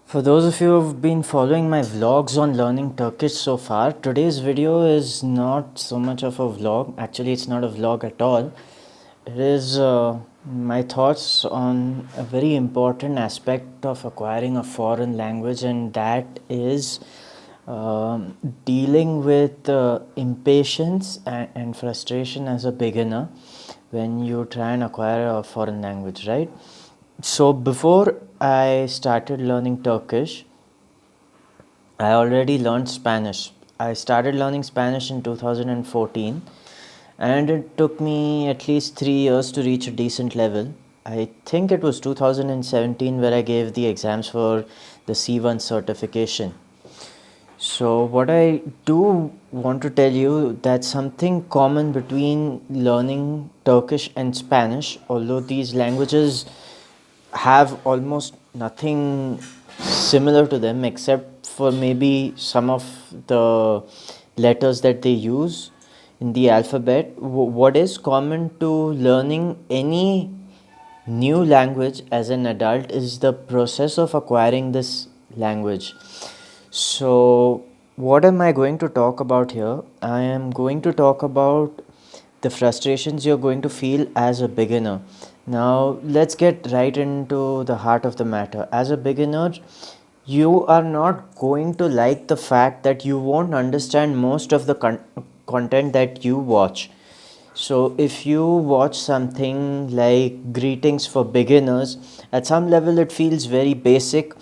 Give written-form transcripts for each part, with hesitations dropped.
For those of you who've been following my vlogs on learning Turkish so far, today's video is not so much of a vlog. Actually, it's not a vlog at all. It is my thoughts on a very important aspect of acquiring a foreign language, and that is dealing with impatience and frustration as a beginner when you try and acquire a foreign language, right? So before I started learning Turkish, I already learned Spanish. I started learning Spanish in 2014, and it took me at least 3 years to reach a decent level. I think it was 2017 where I gave the exams for the C1 certification. So, what I do want to tell you that something common between learning Turkish and Spanish, although these languages have almost nothing similar to them except for maybe some of the letters that they use in the alphabet. What is common to learning any new language as an adult is the process of acquiring this language. So, what am I going to talk about here? I am going to talk about the frustrations you're going to feel as a beginner. Now, let's get right into the heart of the matter. As a beginner, you are not going to like the fact that you won't understand most of the content that you watch. So, if you watch something like Greetings for Beginners, at some level it feels very basic,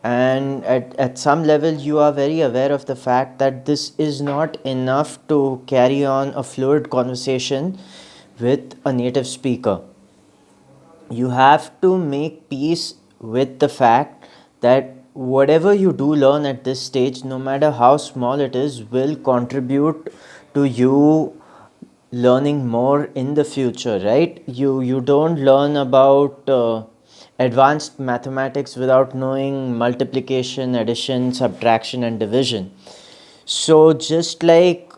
and at some level you are very aware of the fact that this is not enough to carry on a fluid conversation with a native speaker. You have to make peace with the fact that whatever you do learn at this stage, no matter how small it is, will contribute to you learning more in the future, right? You don't learn about advanced mathematics without knowing multiplication, addition, subtraction, and division. So just like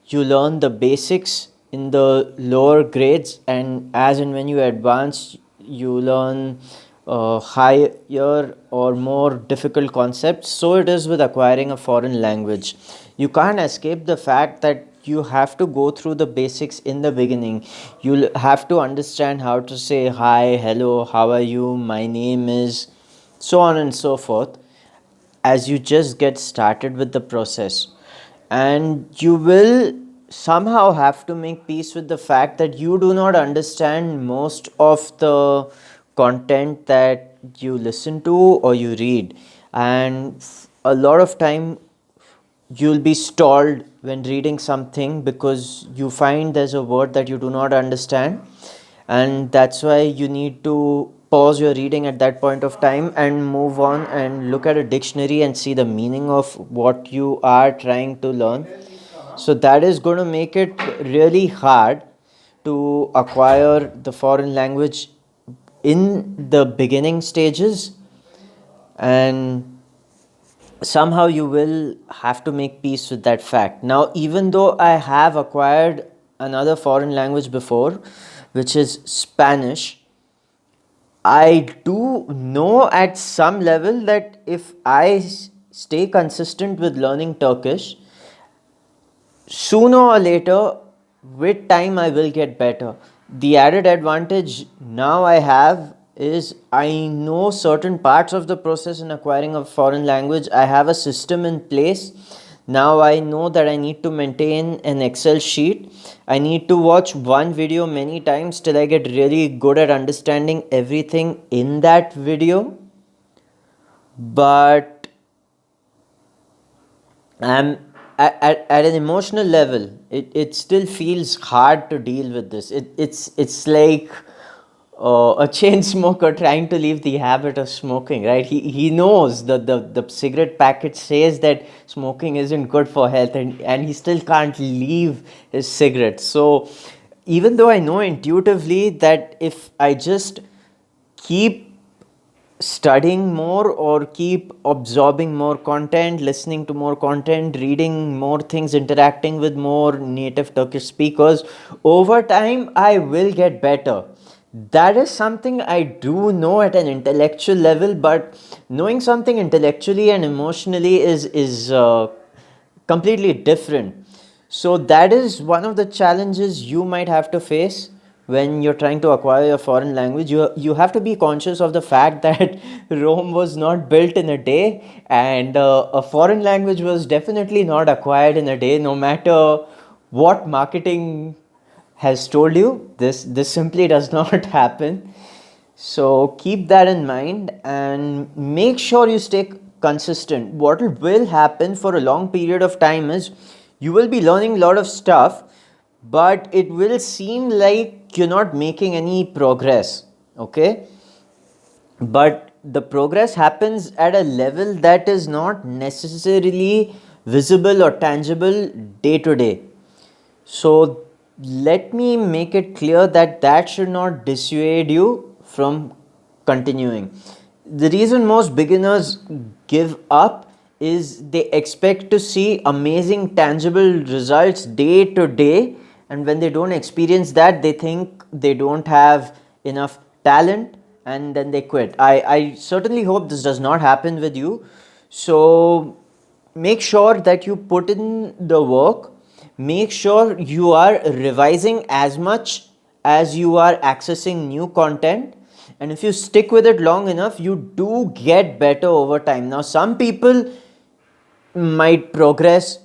you learn the basics in the lower grades, and as and when you advance, you learn higher or more difficult concepts. So it is with acquiring a foreign language. You can't escape the fact that you have to go through the basics in the beginning. You'll have to understand how to say hi, hello, how are you, my name is, so on and so forth, as you just get started with the process. And you will somehow have to make peace with the fact that you do not understand most of the content that you listen to or you read, and a lot of time you'll be stalled when reading something because you find there's a word that you do not understand, and that's why you need to pause your reading at that point of time and move on and look at a dictionary and see the meaning of what you are trying to learn. So that is going to make it really hard to acquire the foreign language in the beginning stages, and somehow you will have to make peace with that fact. Now, even though I have acquired another foreign language before, which is Spanish, I do know at some level that if I stay consistent with learning Turkish, sooner or later, with time, I will get better. The added advantage now I have is I know certain parts of the process in acquiring a foreign language. I have a system in place. Now I know that I need to maintain an Excel sheet. I need to watch one video many times till I get really good at understanding everything in that video. But I'm at an emotional level, it still feels hard to deal with this. It's like a chain smoker trying to leave the habit of smoking, right? He knows that the cigarette packet says that smoking isn't good for health, and he still can't leave his cigarette. So even though I know intuitively that if I just keep studying more or keep absorbing more content, listening to more content, reading more things, interacting with more native Turkish speakers, over time I will get better. That is something I do know at an intellectual level, but knowing something intellectually and emotionally is completely different. So that is one of the challenges you might have to face when you're trying to acquire a foreign language. You have to be conscious of the fact that Rome was not built in a day, and a foreign language was definitely not acquired in a day, no matter what marketing has told you. This simply does not happen. So keep that in mind and make sure you stay consistent. What will happen for a long period of time is you will be learning a lot of stuff, but it will seem like you're not making any progress. Okay, but the progress happens at a level that is not necessarily visible or tangible day to day. So let me make it clear that that should not dissuade you from continuing. The reason most beginners give up is they expect to see amazing tangible results day to day, and when they don't experience that, they think they don't have enough talent and then they quit. I certainly hope this does not happen with you. So make sure that you put in the work. Make sure you are revising as much as you are accessing new content, and if you stick with it long enough, you do get better over time. Now some people might progress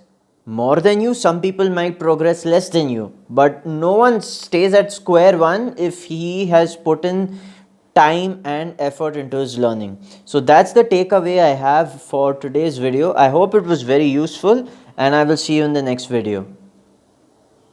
more than you, some people might progress less than you, but no one stays at square one if he has put in time and effort into his learning. So that's the takeaway I have for today's video. I hope it was very useful, and I will see you in the next video.